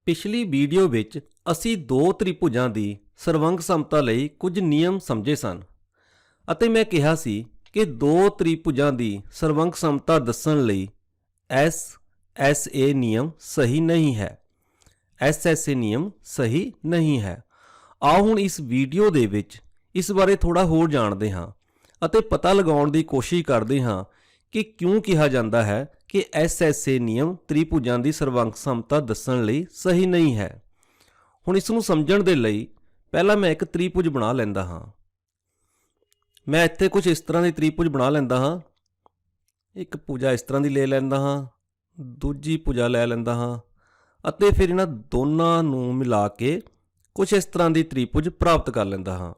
ਪਿਛਲੀ ਵੀਡੀਓ ਵਿੱਚ ਅਸੀਂ ਦੋ ਤ੍ਰਿਭੁਜਾਂ ਦੀ ਸਰਵੰਗ ਸਮਤਾ ਲਈ ਕੁਝ ਨਿਯਮ ਸਮਝੇ ਸਨ ਅਤੇ ਮੈਂ ਕਿਹਾ ਸੀ ਕਿ ਦੋ ਤ੍ਰਿਭੁਜਾਂ ਦੀ ਸਰਵੰਗ ਸਮਤਾ ਦੱਸਣ ਲਈ SSA ਨਿਯਮ ਸਹੀ ਨਹੀਂ ਹੈ। SSA ਨਿਯਮ ਸਹੀ ਨਹੀਂ ਹੈ। ਆਓ ਹੁਣ ਇਸ ਵੀਡੀਓ ਦੇ ਵਿੱਚ ਇਸ ਬਾਰੇ ਥੋੜਾ ਹੋਰ ਜਾਣਦੇ ਹਾਂ ਅਤੇ ਪਤਾ ਲਗਾਉਣ ਦੀ ਕੋਸ਼ਿਸ਼ ਕਰਦੇ ਹਾਂ ਕਿ ਕਿਉਂ ਕਿਹਾ ਜਾਂਦਾ ਹੈ ਕਿ SSA ਨਿਯਮ ਤ੍ਰਿਭੁਜਾਂ ਦੀ ਸਰਵੰਗ ਸਮਤਾ ਦੱਸਣ ਲਈ ਸਹੀ ਨਹੀਂ ਹੈ। ਹੁਣ ਇਸ ਨੂੰ ਸਮਝਣ ਦੇ ਲਈ ਪਹਿਲਾਂ ਮੈਂ ਇੱਕ ਤ੍ਰਿਭੁਜ ਬਣਾ ਲੈਂਦਾ ਹਾਂ। ਮੈਂ ਇੱਥੇ ਕੁਝ ਇਸ ਤਰ੍ਹਾਂ ਦੀ ਤ੍ਰਿਭੁਜ ਬਣਾ ਲੈਂਦਾ ਹਾਂ। ਇੱਕ ਭੁਜਾ ਇਸ ਤਰ੍ਹਾਂ ਦੀ ਲੈ ਲੈਂਦਾ ਹਾਂ, ਦੂਜੀ ਭੁਜਾ ਲੈ ਲੈਂਦਾ ਹਾਂ ਅਤੇ ਫਿਰ ਇਹਨਾਂ ਦੋਨਾਂ ਨੂੰ ਮਿਲਾ ਕੇ ਕੁਝ ਇਸ ਤਰ੍ਹਾਂ ਦੀ ਤ੍ਰਿਭੁਜ ਪ੍ਰਾਪਤ ਕਰ ਲੈਂਦਾ ਹਾਂ।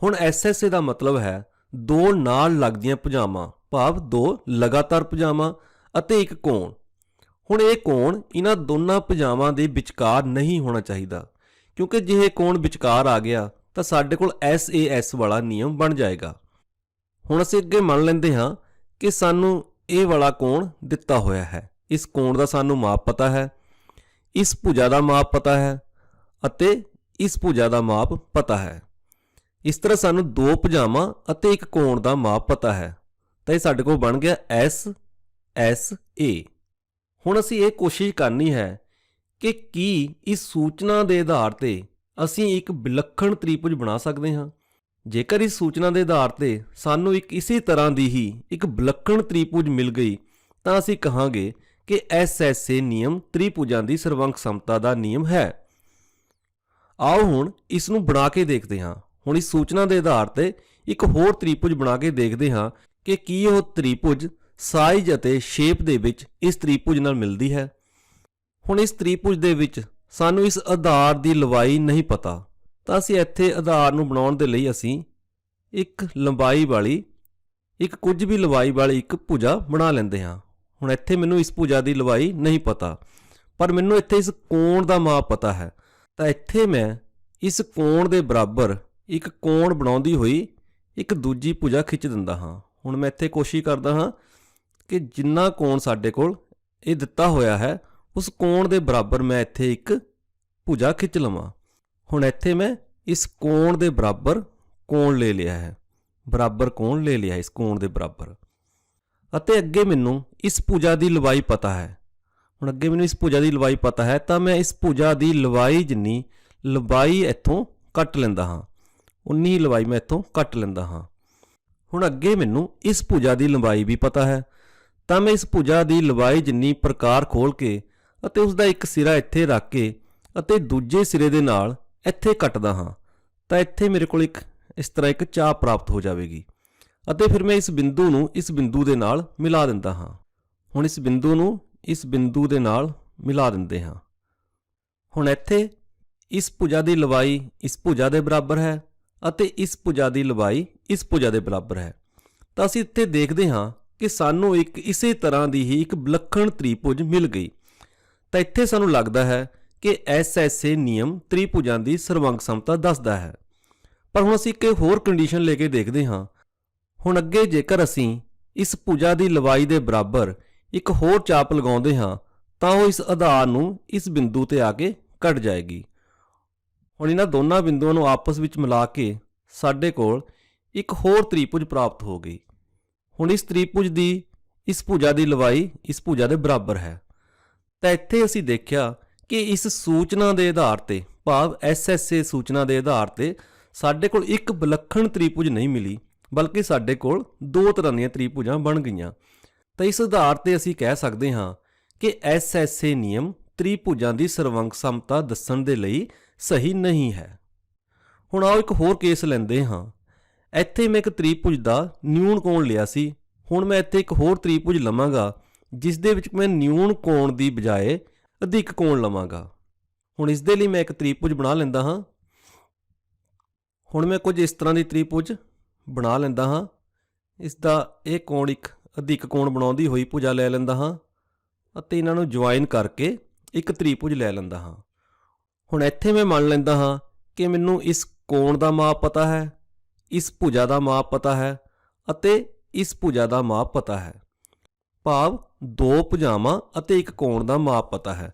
ਹੁਣ SSA ਦਾ ਮਤਲਬ ਹੈ ਦੋ ਨਾਲ ਲੱਗਦੀਆਂ ਭੁਜਾਵਾਂ, ਭਾਵ ਦੋ ਲਗਾਤਾਰ ਭੁਜਾਵਾਂ ਅਤੇ ਇੱਕ ਕੋਣ। ਹੁਣ ਇਹ ਕੋਣ ਇਹਨਾਂ ਦੋਨਾਂ ਭੁਜਾਵਾਂ ਦੇ ਵਿਚਕਾਰ ਨਹੀਂ ਹੋਣਾ ਚਾਹੀਦਾ, ਕਿਉਂਕਿ ਜੇ ਇਹ ਕੋਣ ਵਿਚਕਾਰ ਆ ਗਿਆ ਤਾਂ ਸਾਡੇ ਕੋਲ SAS ਵਾਲਾ ਨਿਯਮ ਬਣ ਜਾਏਗਾ। ਹੁਣ ਅਸੀਂ ਅੱਗੇ ਮੰਨ ਲੈਂਦੇ ਹਾਂ ਕਿ ਸਾਨੂੰ ਇਹ ਵਾਲਾ ਕੋਣ ਦਿੱਤਾ ਹੋਇਆ ਹੈ। ਇਸ ਕੋਣ ਦਾ ਸਾਨੂੰ ਮਾਪ ਪਤਾ ਹੈ, ਇਸ ਭੁਜਾ ਦਾ ਮਾਪ ਪਤਾ ਹੈ ਅਤੇ ਇਸ ਭੁਜਾ ਦਾ ਮਾਪ ਪਤਾ ਹੈ। ਇਸ ਤਰ੍ਹਾਂ ਸਾਨੂੰ ਦੋ ਭੁਜਾਵਾਂ ਅਤੇ ਇੱਕ ਕੋਣ ਦਾ ਮਾਪ ਪਤਾ ਹੈ, ਤਾਂ ਇਹ ਸਾਡੇ ਕੋਲ ਬਣ ਗਿਆ SSA। ਹੁਣ ਅਸੀਂ ਇਹ ਕੋਸ਼ਿਸ਼ ਕਰਨੀ ਹੈ ਕਿ ਕੀ ਇਸ ਸੂਚਨਾ ਦੇ ਆਧਾਰ ਤੇ ਅਸੀਂ ਇੱਕ ਵਿਲੱਖਣ ਤ੍ਰਿਭੁਜ ਬਣਾ ਸਕਦੇ ਹਾਂ। ਜੇਕਰ ਇਸ ਸੂਚਨਾ ਦੇ ਆਧਾਰ ਤੇ ਸਾਨੂੰ ਇੱਕ ਇਸੇ ਤਰ੍ਹਾਂ ਦੀ ਹੀ ਇੱਕ ਵਿਲੱਖਣ ਤ੍ਰਿਭੁਜ ਮਿਲ ਗਈ ਤਾਂ ਅਸੀਂ ਕਹਾਂਗੇ ਕਿ SSA ਨਿਯਮ ਤ੍ਰਿਭੁਜਾਂ ਦੀ ਸਰਵੰਗ ਸਮਤਾ ਦਾ ਨਿਯਮ ਹੈ। ਆਓ ਹੁਣ ਇਸ ਨੂੰ ਬਣਾ ਕੇ ਦੇਖਦੇ ਹਾਂ। ਹੁਣ ਇਸ ਸੂਚਨਾ ਦੇ ਆਧਾਰ ਤੇ ਇੱਕ ਹੋਰ ਤ੍ਰਿਭੁਜ ਬਣਾ ਕੇ ਦੇਖਦੇ ਹਾਂ ਕਿ ਕੀ ਉਹ ਤ੍ਰਿਭੁਜ ਸਾਈਜ਼ ਅਤੇ ਸ਼ੇਪ ਦੇ ਵਿੱਚ ਇਸ ਤ੍ਰਿਭੁਜ ਨਾਲ ਮਿਲਦੀ ਹੈ। ਹੁਣ ਇਸ ਤ੍ਰਿਭੁਜ ਦੇ ਵਿੱਚ ਸਾਨੂੰ ਇਸ ਆਧਾਰ ਦੀ ਲੰਬਾਈ ਨਹੀਂ ਪਤਾ, ਤਾਂ ਅਸੀਂ ਇੱਥੇ ਆਧਾਰ ਨੂੰ ਬਣਾਉਣ ਦੇ ਲਈ ਅਸੀਂ ਇੱਕ ਲੰਬਾਈ ਵਾਲੀ ਕੁਝ ਵੀ ਲੰਬਾਈ ਵਾਲੀ ਇੱਕ ਭੁਜਾ ਬਣਾ ਲੈਂਦੇ ਹਾਂ। ਹੁਣ ਇੱਥੇ ਮੈਨੂੰ ਇਸ ਭੁਜਾ ਦੀ ਲੰਬਾਈ ਨਹੀਂ ਪਤਾ, ਪਰ ਮੈਨੂੰ ਇੱਥੇ ਇਸ ਕੋਣ ਦਾ ਮਾਪ ਪਤਾ ਹੈ, ਤਾਂ ਇੱਥੇ ਮੈਂ ਇਸ ਕੋਣ ਦੇ ਬਰਾਬਰ ਇੱਕ ਕੋਣ ਬਣਾਉਂਦੀ ਹੋਈ ਇੱਕ ਦੂਜੀ ਭੁਜਾ ਖਿੱਚ ਦਿੰਦਾ ਹਾਂ। ਹੁਣ ਮੈਂ ਇੱਥੇ ਕੋਸ਼ਿਸ਼ ਕਰਦਾ ਹਾਂ ਕਿ ਜਿੰਨਾ ਕੋਣ ਸਾਡੇ ਕੋਲ ਇਹ ਦਿੱਤਾ ਹੋਇਆ ਹੈ ਉਸ ਕੋਣ ਦੇ ਬਰਾਬਰ ਮੈਂ ਇੱਥੇ ਇੱਕ ਭੁਜਾ ਖਿੱਚ ਲਵਾਂ। ਹੁਣ ਇੱਥੇ ਮੈਂ ਇਸ ਕੋਣ ਦੇ ਬਰਾਬਰ ਕੋਣ ਲੈ ਲਿਆ ਹੈ, ਬਰਾਬਰ ਕੋਣ ਲੈ ਲਿਆ ਇਸ ਕੋਣ ਦੇ ਬਰਾਬਰ, ਅਤੇ ਅੱਗੇ ਮੈਨੂੰ ਇਸ ਭੁਜਾ ਦੀ ਲੰਬਾਈ ਪਤਾ ਹੈ। ਹੁਣ ਅੱਗੇ ਮੈਨੂੰ ਇਸ ਭੁਜਾ ਦੀ ਲੰਬਾਈ ਪਤਾ ਹੈ ਤਾਂ ਮੈਂ ਇਸ ਭੁਜਾ ਦੀ ਲੰਬਾਈ ਜਿੰਨੀ ਲੰਬਾਈ ਇੱਥੋਂ ਕੱਟ ਲੈਂਦਾ ਹਾਂ, ਉਨੀ ਹੀ ਲੰਬਾਈ ਮੈਂ ਇੱਥੋਂ ਕੱਟ ਲੈਂਦਾ ਹਾਂ। ਹੁਣ ਅੱਗੇ ਮੈਨੂੰ ਇਸ ਭੁਜਾ ਦੀ ਲੰਬਾਈ ਵੀ ਪਤਾ ਹੈ ਤਾਂ ਮੈਂ ਇਸ ਭੁਜਾ ਦੀ ਲੰਬਾਈ ਜਿੰਨੀ ਪ੍ਰਕਾਰ ਖੋਲ ਕੇ ਅਤੇ ਉਸ ਦਾ ਇੱਕ ਸਿਰਾ ਇੱਥੇ ਰੱਖ ਕੇ ਅਤੇ ਦੂਜੇ ਸਿਰੇ ਦੇ ਨਾਲ ਇੱਥੇ ਕੱਟਦਾ ਹਾਂ, ਤਾਂ ਇੱਥੇ ਮੇਰੇ ਕੋਲ ਇਸ ਤਰ੍ਹਾਂ ਇੱਕ ਚਾਪ ਪ੍ਰਾਪਤ ਹੋ ਜਾਵੇਗੀ ਅਤੇ ਫਿਰ ਮੈਂ ਇਸ ਬਿੰਦੂ ਨੂੰ ਇਸ ਬਿੰਦੂ ਦੇ ਨਾਲ ਮਿਲਾ ਦਿੰਦਾ ਹਾਂ। ਹੁਣ ਇਸ ਬਿੰਦੂ ਨੂੰ ਇਸ ਬਿੰਦੂ ਦੇ ਨਾਲ ਮਿਲਾ ਦਿੰਦੇ ਹਾਂ। ਹੁਣ ਇੱਥੇ ਇਸ ਭੁਜਾ ਦੀ ਲੰਬਾਈ ਇਸ ਭੁਜਾ ਦੇ ਬਰਾਬਰ ਹੈ ਅਤੇ ਇਸ ਭੁਜਾ ਦੀ ਲੰਬਾਈ ਇਸ ਭੁਜਾ ਦੇ ਬਰਾਬਰ ਹੈ, ਤਾਂ ਅਸੀਂ ਇੱਥੇ ਦੇਖਦੇ ਹਾਂ ਕਿ ਸਾਨੂੰ ਇੱਕ ਇਸੇ ਤਰ੍ਹਾਂ ਦੀ ਹੀ ਇੱਕ ਵਿਲੱਖਣ ਤ੍ਰਿਭੁਜ ਮਿਲ ਗਈ। ਤਾਂ ਇੱਥੇ ਸਾਨੂੰ ਲੱਗਦਾ ਹੈ ਕਿ SSA ਨਿਯਮ ਤ੍ਰਿਭੁਜਾਂ ਦੀ ਸਰਵੰਗ ਸਮਤਾ ਦੱਸਦਾ ਹੈ। ਪਰ ਹੁਣ ਅਸੀਂ ਇੱਕ ਹੋਰ ਕੰਡੀਸ਼ਨ ਲੈ ਕੇ ਦੇਖਦੇ ਹਾਂ। ਹੁਣ ਅੱਗੇ ਜੇਕਰ ਅਸੀਂ ਇਸ ਭੁਜਾ ਦੀ ਲੰਬਾਈ ਦੇ ਬਰਾਬਰ ਇੱਕ ਹੋਰ ਚਾਪ ਲਗਾਉਂਦੇ ਹਾਂ ਤਾਂ ਉਹ ਇਸ ਆਧਾਰ ਨੂੰ ਇਸ ਬਿੰਦੂ ਤੇ ਆ ਕੇ ਕੱਟ ਜਾਏਗੀ। ਹੁਣ ਇਹਨਾਂ ਦੋਨਾਂ ਬਿੰਦੂਆਂ ਨੂੰ ਆਪਸ ਵਿੱਚ ਮਿਲਾ ਕੇ ਸਾਡੇ ਕੋਲ ਇੱਕ ਹੋਰ ਤ੍ਰਿਭੁਜ ਪ੍ਰਾਪਤ ਹੋ ਗਈ। ਹੁਣ ਇਸ ਤ੍ਰਿਭੁਜ ਦੀ ਇਸ ਭੁਜਾ ਦੀ ਲੰਬਾਈ ਇਸ ਭੁਜਾ ਦੇ ਬਰਾਬਰ ਹੈ। ਤਾਂ ਇੱਥੇ ਅਸੀਂ ਦੇਖਿਆ ਕਿ ਇਸ ਸੂਚਨਾ ਦੇ ਆਧਾਰ ਤੇ, ਭਾਵ SSA ਸੂਚਨਾ ਦੇ ਆਧਾਰ ਤੇ ਸਾਡੇ ਕੋਲ ਇੱਕ ਵਿਲੱਖਣ ਤ੍ਰਿਭੁਜ ਨਹੀਂ ਮਿਲੀ, ਬਲਕਿ ਸਾਡੇ ਕੋਲ ਦੋ ਤਰ੍ਹਾਂ ਦੀਆਂ ਤ੍ਰਿਭੁਜਾਂ ਬਣ ਗਈਆਂ। ਤਾਂ ਇਸ ਆਧਾਰ ਤੇ ਅਸੀਂ ਕਹਿ ਸਕਦੇ ਹਾਂ ਕਿ SSA ਨਿਯਮ ਤ੍ਰਿਭੁਜਾਂ ਦੀ ਸਰਵੰਗ ਸਮਤਾ ਦੱਸਣ ਦੇ ਲਈ ਸਹੀ ਨਹੀਂ ਹੈ। ਹੁਣ ਆਓ ਇੱਕ ਹੋਰ ਕੇਸ ਲੈਂਦੇ ਹਾਂ। ਇੱਥੇ ਮੈਂ ਇੱਕ ਤ੍ਰਿਭੁਜ ਦਾ ਨਿਊਨ ਕੋਣ ਲਿਆ ਸੀ। ਹੁਣ ਮੈਂ ਇੱਥੇ ਇੱਕ ਹੋਰ ਤ੍ਰਿਭੁਜ ਲਵਾਂਗਾ ਜਿਸ ਦੇ ਵਿੱਚ ਮੈਂ ਨਿਊਨ ਕੋਣ ਦੀ ਬਜਾਏ ਅਧਿਕ ਕੋਣ ਲਵਾਂਗਾ। ਹੁਣ ਇਸ ਦੇ ਲਈ ਮੈਂ ਇੱਕ ਤ੍ਰਿਭੁਜ ਬਣਾ ਲੈਂਦਾ ਹਾਂ। ਹੁਣ ਮੈਂ ਕੁਝ ਇਸ ਤਰ੍ਹਾਂ ਦੀ ਤ੍ਰਿਭੁਜ ਬਣਾ ਲੈਂਦਾ ਹਾਂ। ਇਸ ਦਾ ਇਹ ਕੋਣ ਇੱਕ ਅਧਿਕ ਕੋਣ ਬਣਾਉਂਦੀ ਹੋਈ ਭੁਜਾ ਲੈ ਲੈਂਦਾ ਹਾਂ ਅਤੇ ਇਹਨਾਂ ਨੂੰ ਜੁਆਇਨ ਕਰਕੇ ਇੱਕ ਤ੍ਰਿਭੁਜ ਲੈ ਲੈਂਦਾ ਹਾਂ। ਹੁਣ ਇੱਥੇ ਮੈਂ ਮੰਨ ਲੈਂਦਾ ਹਾਂ ਕਿ ਮੈਨੂੰ ਇਸ ਕੋਣ ਦਾ ਮਾਪ ਪਤਾ ਹੈ, ਇਸ ਭੁਜਾ ਦਾ ਮਾਪ ਪਤਾ ਹੈ ਅਤੇ ਇਸ ਭੁਜਾ ਦਾ ਮਾਪ ਪਤਾ ਹੈ, ਭਾਵ ਦੋ ਭੁਜਾਵਾਂ ਅਤੇ ਇੱਕ ਕੋਣ ਦਾ ਮਾਪ ਪਤਾ ਹੈ।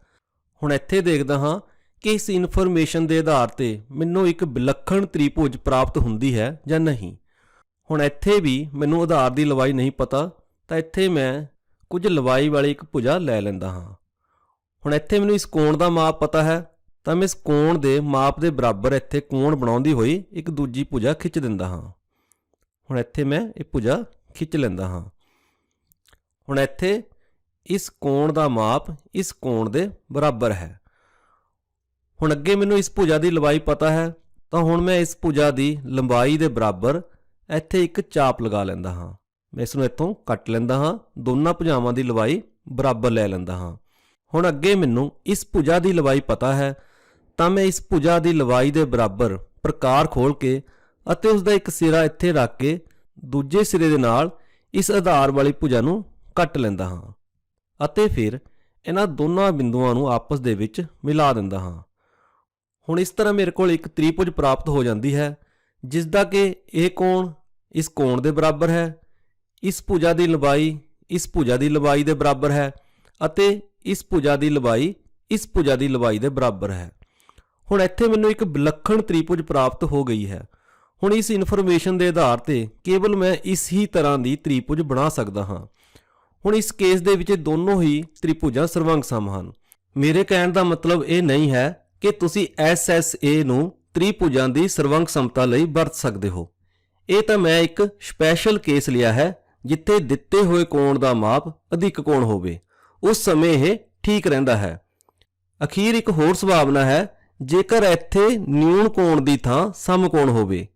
ਹੁਣ ਇੱਥੇ ਦੇਖਦਾ ਹਾਂ ਕਿ ਇਸ ਇਨਫੋਰਮੇਸ਼ਨ ਦੇ ਆਧਾਰ ਤੇ ਮੈਨੂੰ ਇੱਕ ਵਿਲੱਖਣ ਤ੍ਰਿਭੁਜ ਪ੍ਰਾਪਤ ਹੁੰਦੀ ਹੈ ਜਾਂ ਨਹੀਂ। ਹੁਣ ਇੱਥੇ ਵੀ ਮੈਨੂੰ ਆਧਾਰ ਦੀ ਲੰਬਾਈ ਨਹੀਂ ਪਤਾ, ਤਾਂ ਇੱਥੇ ਮੈਂ ਕੁਝ ਲੰਬਾਈ ਵਾਲੀ ਇੱਕ ਭੁਜਾ ਲੈ ਲੈਂਦਾ ਹਾਂ। ਹੁਣ ਇੱਥੇ ਮੈਨੂੰ ਇਸ ਕੋਣ ਦਾ ਮਾਪ ਪਤਾ ਹੈ, ਤਾਂ ਮੈਂ ਇਸ ਕੋਣ ਦੇ ਮਾਪ ਦੇ ਬਰਾਬਰ ਇੱਥੇ ਕੋਣ ਬਣਾਉਂਦੀ ਹੋਈ ਇੱਕ ਦੂਜੀ ਭੁਜਾ ਖਿੱਚ ਦਿੰਦਾ ਹਾਂ। ਹੁਣ ਇੱਥੇ ਮੈਂ ਇਹ ਭੁਜਾ ਖਿੱਚ ਲੈਂਦਾ ਹਾਂ। ਹੁਣ ਇੱਥੇ ਇਸ ਕੋਣ ਦਾ ਮਾਪ ਇਸ ਕੋਣ ਦੇ ਬਰਾਬਰ ਹੈ। ਹੁਣ ਅੱਗੇ ਮੈਨੂੰ ਇਸ ਭੁਜਾ ਦੀ ਲੰਬਾਈ ਪਤਾ ਹੈ, ਤਾਂ ਹੁਣ ਮੈਂ ਇਸ ਭੁਜਾ ਦੀ ਲੰਬਾਈ ਦੇ ਬਰਾਬਰ ਇੱਥੇ ਇੱਕ ਚਾਪ ਲਗਾ ਲੈਂਦਾ ਹਾਂ। ਮੈਂ ਇਸ ਨੂੰ ਇੱਥੋਂ ਕੱਟ ਲੈਂਦਾ ਹਾਂ, ਦੋਨਾਂ ਭੁਜਾਵਾਂ ਦੀ ਲੰਬਾਈ ਬਰਾਬਰ ਲੈ ਲੈਂਦਾ ਹਾਂ। ਹੁਣ ਅੱਗੇ ਮੈਨੂੰ ਇਸ ਭੁਜਾ ਦੀ ਲੰਬਾਈ ਪਤਾ ਹੈ, ਤਾਂ ਮੈਂ ਇਸ ਭੁਜਾ ਦੀ ਲੰਬਾਈ ਦੇ ਬਰਾਬਰ ਪ੍ਰਕਾਰ ਖੋਲ੍ਹ ਕੇ ਅਤੇ ਉਸ ਦਾ ਇੱਕ ਸਿਰਾ ਇੱਥੇ ਰੱਖ ਕੇ ਦੂਜੇ ਸਿਰੇ ਦੇ ਨਾਲ ਇਸ ਆਧਾਰ ਵਾਲੀ ਭੁਜਾ ਨੂੰ ਕੱਟ ਲੈਂਦਾ ਹਾਂ ਅਤੇ ਫਿਰ ਇਹਨਾਂ ਦੋਨਾਂ ਬਿੰਦੂਆਂ ਨੂੰ ਆਪਸ ਦੇ ਵਿੱਚ ਮਿਲਾ ਦਿੰਦਾ ਹਾਂ। ਹੁਣ ਇਸ ਤਰ੍ਹਾਂ ਮੇਰੇ ਕੋਲ ਇੱਕ ਤ੍ਰਿਭੁਜ ਪ੍ਰਾਪਤ ਹੋ ਜਾਂਦੀ ਹੈ, ਜਿਸ ਦਾ ਕਿ ਇਹ ਕੋਣ ਇਸ ਕੋਣ ਦੇ ਬਰਾਬਰ ਹੈ, ਇਸ ਭੁਜਾ ਦੀ ਲੰਬਾਈ ਇਸ ਭੁਜਾ ਦੀ ਲੰਬਾਈ ਦੇ ਬਰਾਬਰ ਹੈ ਅਤੇ ਇਸ ਭੁਜਾ ਦੀ ਲੰਬਾਈ ਇਸ ਭੁਜਾ ਦੀ ਲੰਬਾਈ ਦੇ ਬਰਾਬਰ ਹੈ। ਹੁਣ ਇੱਥੇ ਮੈਨੂੰ ਇੱਕ ਵਿਲੱਖਣ ਤ੍ਰਿਭੁਜ ਪ੍ਰਾਪਤ ਹੋ ਗਈ ਹੈ। ਹੁਣ ਇਸ ਇਨਫੋਰਮੇਸ਼ਨ ਦੇ ਆਧਾਰ ਤੇ ਕੇਵਲ ਮੈਂ ਇਸ ਹੀ ਤਰ੍ਹਾਂ ਦੀ ਤ੍ਰਿਭੁਜ ਬਣਾ ਸਕਦਾ ਹਾਂ। ਹੁਣ ਇਸ ਕੇਸ ਦੇ ਵਿੱਚ ਦੋਨੋਂ ਹੀ ਤ੍ਰਿਭੁਜਾਂ ਸਰਵੰਗ ਸਮ ਹਨ। ਮੇਰੇ ਕਹਿਣ ਦਾ ਮਤਲਬ ਇਹ ਨਹੀਂ ਹੈ ਕਿ ਤੁਸੀਂ SSA ਨੂੰ ਤ੍ਰਿਭੁਜਾਂ ਦੀ ਸਰਵੰਗ ਸਮਤਾ ਲਈ ਵਰਤ ਸਕਦੇ ਹੋ। ਇਹ ਤਾਂ ਮੈਂ ਇੱਕ ਸਪੈਸ਼ਲ ਕੇਸ ਲਿਆ ਹੈ ਜਿੱਥੇ ਦਿੱਤੇ ਹੋਏ ਕੋਣ ਦਾ ਮਾਪ ਅਧਿਕ ਕੋਣ ਹੋਵੇ, ਉਸ ਸਮੇਂ ਇਹ ਠੀਕ ਰਹਿੰਦਾ ਹੈ। ਅਖੀਰ ਇੱਕ ਹੋਰ ਸੰਭਾਵਨਾ ਹੈ ਜੇਕਰ ਇੱਥੇ ਨਿਊਨ ਕੋਣ ਦੀ ਥਾਂ ਸਮਕੋਣ ਹੋਵੇ।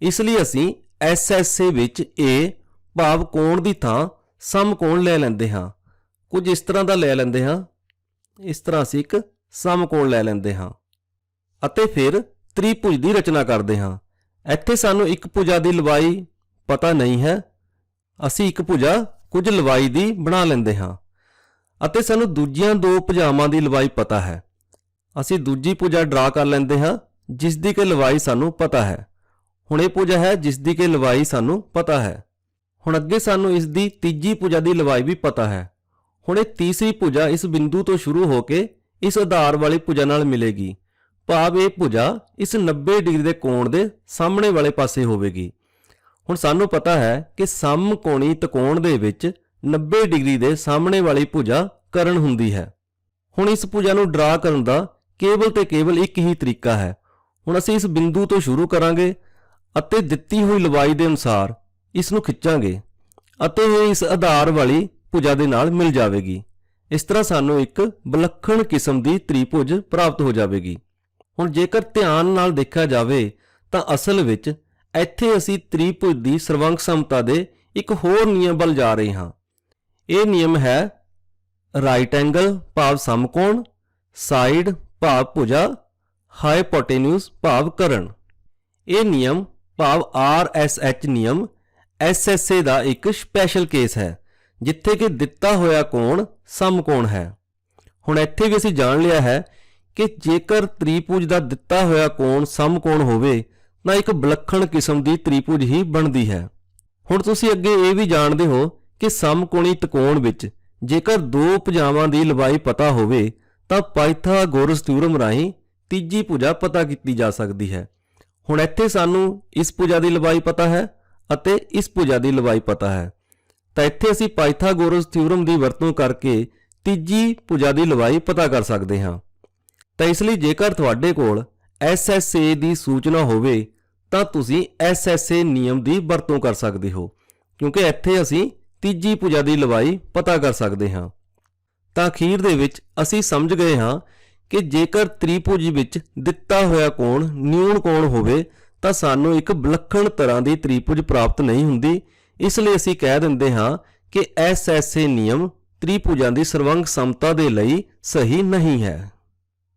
ਇਸ ਲਈ ਅਸੀਂ SSA ਵਿੱਚ A ਭਾਵ ਕੋਣ ਦੀ ਥਾਂ ਸਮਕੋਣ ਲੈ ਲੈਂਦੇ ਹਾਂ। ਕੁਝ ਇਸ ਤਰ੍ਹਾਂ ਦਾ ਲੈ ਲੈਂਦੇ ਹਾਂ, ਇਸ ਤਰ੍ਹਾਂ ਅਸੀਂ ਇੱਕ ਸਮਕੋਣ ਲੈ ਲੈਂਦੇ ਹਾਂ ਅਤੇ ਫਿਰ ਤ੍ਰਿਭੁਜ ਦੀ ਰਚਨਾ ਕਰਦੇ ਹਾਂ। ਇੱਥੇ ਸਾਨੂੰ ਇੱਕ ਭੁਜਾ ਦੀ ਲੰਬਾਈ ਪਤਾ ਨਹੀਂ ਹੈ, ਅਸੀਂ ਇੱਕ ਭੁਜਾ ਕੁਝ ਲੰਬਾਈ ਦੀ ਬਣਾ ਲੈਂਦੇ ਹਾਂ ਅਤੇ ਸਾਨੂੰ ਦੂਜੀਆਂ ਦੋ ਭੁਜਾਵਾਂ ਦੀ ਲੰਬਾਈ ਪਤਾ ਹੈ। ਅਸੀਂ ਦੂਜੀ ਭੁਜਾ ਡਰਾ ਕਰ ਲੈਂਦੇ ਹਾਂ ਜਿਸ ਦੀ ਕਿ ਲੰਬਾਈ ਸਾਨੂੰ ਪਤਾ ਹੈ। ਹੁਣ ਇਹ ਭੁਜਾ ਹੈ ਜਿਸ ਦੀ ਕਿ ਲੰਬਾਈ ਸਾਨੂੰ ਪਤਾ ਹੈ। ਹੁਣ ਅੱਗੇ ਸਾਨੂੰ ਇਸ ਦੀ ਤੀਜੀ ਭੁਜਾ ਦੀ ਲੰਬਾਈ ਵੀ ਪਤਾ ਹੈ। ਹੁਣ ਇਹ ਤੀਸਰੀ ਭੁਜਾ ਇਸ ਬਿੰਦੂ ਤੋਂ ਸ਼ੁਰੂ ਹੋ ਕੇ ਇਸ ਆਧਾਰ ਵਾਲੀ ਭੁਜਾ ਨਾਲ ਮਿਲੇਗੀ, ਭਾਵ ਇਹ ਭੁਜਾ ਇਸ 90 ਡਿਗਰੀ ਦੇ ਕੋਣ ਦੇ ਸਾਹਮਣੇ ਵਾਲੇ ਪਾਸੇ ਹੋਵੇਗੀ। ਹੁਣ ਸਾਨੂੰ ਪਤਾ ਹੈ ਕਿ ਸਮਕੋਣੀ ਤ੍ਰਿਕੋਣ ਦੇ ਵਿੱਚ 90 ਡਿਗਰੀ ਦੇ ਸਾਹਮਣੇ ਵਾਲੀ ਭੁਜਾ ਕर्ण ਹੁੰਦੀ ਹੈ। ਹੁਣ ਇਸ ਭੁਜਾ ਨੂੰ ਡਰਾ ਕਰਨ ਦਾ ਕੇਵਲ ਤੇ ਕੇਵਲ ਇੱਕ ਹੀ ਤਰੀਕਾ ਹੈ। ਹੁਣ ਅਸੀਂ ਇਸ ਬਿੰਦੂ ਤੋਂ ਸ਼ੁਰੂ ਕਰਾਂਗੇ ਅਤੇ ਦਿੱਤੀ ਹੋਈ ਲੰਬਾਈ ਦੇ ਅਨੁਸਾਰ ਇਸ ਨੂੰ ਖਿੱਚਾਂਗੇ ਅਤੇ ਇਹ ਇਸ ਆਧਾਰ ਵਾਲੀ ਭੁਜਾ ਦੇ ਨਾਲ ਮਿਲ ਜਾਵੇਗੀ। ਇਸ ਤਰ੍ਹਾਂ ਸਾਨੂੰ ਇੱਕ ਵਿਲੱਖਣ ਕਿਸਮ ਦੀ ਤ੍ਰਿਭੁਜ ਪ੍ਰਾਪਤ ਹੋ ਜਾਵੇਗੀ। ਹੁਣ ਜੇਕਰ ਧਿਆਨ ਨਾਲ ਦੇਖਿਆ ਜਾਵੇ ਤਾਂ ਅਸਲ ਵਿੱਚ ਇੱਥੇ ਅਸੀਂ ਤ੍ਰਿਭੁਜ ਦੀ ਸਰਵੰਗ ਸਮਤਾ ਦੇ ਇੱਕ ਹੋਰ ਨਿਯਮ ਵੱਲ ਜਾ ਰਹੇ ਹਾਂ। ਇਹ ਨਿਯਮ ਹੈ ਰਾਈਟ ਐਂਗਲ ਭਾਵ ਸਮਕੋਣ, ਸਾਈਡ ਭਾਵ ਭੁਜਾ, ਹਾਈਪੋਟੇਨਿਊਸ ਭਾਵ ਕर्ण। ਇਹ ਨਿਯਮ ਭਾਵ RSH ਨਿਯਮ SSA ਦਾ ਇੱਕ ਸਪੈਸ਼ਲ ਕੇਸ ਹੈ ਜਿੱਥੇ ਕਿ ਦਿੱਤਾ ਹੋਇਆ ਕੋਣ ਸਮਕੋਣ ਹੈ। ਹੁਣ ਇੱਥੇ ਵੀ ਅਸੀਂ ਜਾਣ ਲਿਆ ਹੈ ਕਿ ਜੇਕਰ ਤ੍ਰਿਭੁਜ ਦਾ ਦਿੱਤਾ ਹੋਇਆ ਕੋਣ ਸਮਕੋਣ ਹੋਵੇ ਤਾਂ ਇੱਕ ਵਿਲੱਖਣ ਕਿਸਮ ਦੀ ਤ੍ਰਿਭੁਜ ਹੀ ਬਣਦੀ ਹੈ। ਹੁਣ ਤੁਸੀਂ ਅੱਗੇ ਇਹ ਵੀ ਜਾਣਦੇ ਹੋ ਕਿ ਸਮਕੋਣੀ ਤ੍ਰਿਕੋਣ ਵਿੱਚ ਜੇਕਰ ਦੋ ਭੁਜਾਵਾਂ ਦੀ ਲੰਬਾਈ ਪਤਾ ਹੋਵੇ ਤਾਂ ਪਾਇਥਾਗੋਰਸ ਥਿਊਰਮ ਰਾਹੀਂ ਤੀਜੀ ਭੁਜਾ ਪਤਾ ਕੀਤੀ ਜਾ ਸਕਦੀ ਹੈ। ਹੁਣ ਇੱਥੇ ਸਾਨੂੰ ਇਸ ਭੁਜਾ ਦੀ ਲੰਬਾਈ ਪਤਾ ਹੈ ਅਤੇ ਇਸ ਭੁਜਾ ਦੀ ਲੰਬਾਈ ਪਤਾ ਹੈ, ਤਾਂ ਇੱਥੇ ਅਸੀਂ ਪਾਇਥਾਗੋਰਸ ਥਿਊਰਮ ਦੀ ਵਰਤੋਂ ਕਰਕੇ ਤੀਜੀ ਭੁਜਾ ਦੀ ਲੰਬਾਈ ਪਤਾ ਕਰ ਸਕਦੇ ਹਾਂ। ਤਾਂ ਇਸ ਲਈ ਜੇਕਰ ਤੁਹਾਡੇ ਕੋਲ SSA ਦੀ ਸੂਚਨਾ ਹੋਵੇ ਤਾਂ ਤੁਸੀਂ SSA ਨਿਯਮ ਦੀ ਵਰਤੋਂ ਕਰ ਸਕਦੇ ਹੋ, ਕਿਉਂਕਿ ਇੱਥੇ ਅਸੀਂ ਤੀਜੀ ਭੁਜਾ ਦੀ ਲੰਬਾਈ ਪਤਾ ਕਰ ਸਕਦੇ ਹਾਂ। ਤਾਂ ਅਖੀਰ ਦੇ ਵਿੱਚ ਅਸੀਂ ਸਮਝ ਗਏ ਹਾਂ ਕਿ ਜੇਕਰ ਤ੍ਰਿਭੁਜ ਵਿੱਚ ਦਿੱਤਾ ਹੋਇਆ ਕੋਣ ਨਿਊਨ ਕੋਣ ਹੋਵੇ ਤਾਂ ਸਾਨੂੰ ਇੱਕ ਵਿਲੱਖਣ ਤਰ੍ਹਾਂ ਦੀ ਤ੍ਰਿਭੁਜ ਪ੍ਰਾਪਤ ਨਹੀਂ ਹੁੰਦੀ। ਇਸ ਲਈ ਅਸੀਂ ਕਹਿ ਦਿੰਦੇ ਹਾਂ ਕਿ SSA ਨਿਯਮ ਤ੍ਰਿਭੁਜਾਂ ਦੀ ਸਰਵੰਗ ਸਮਤਾ ਦੇ ਲਈ ਸਹੀ ਨਹੀਂ ਹੈ।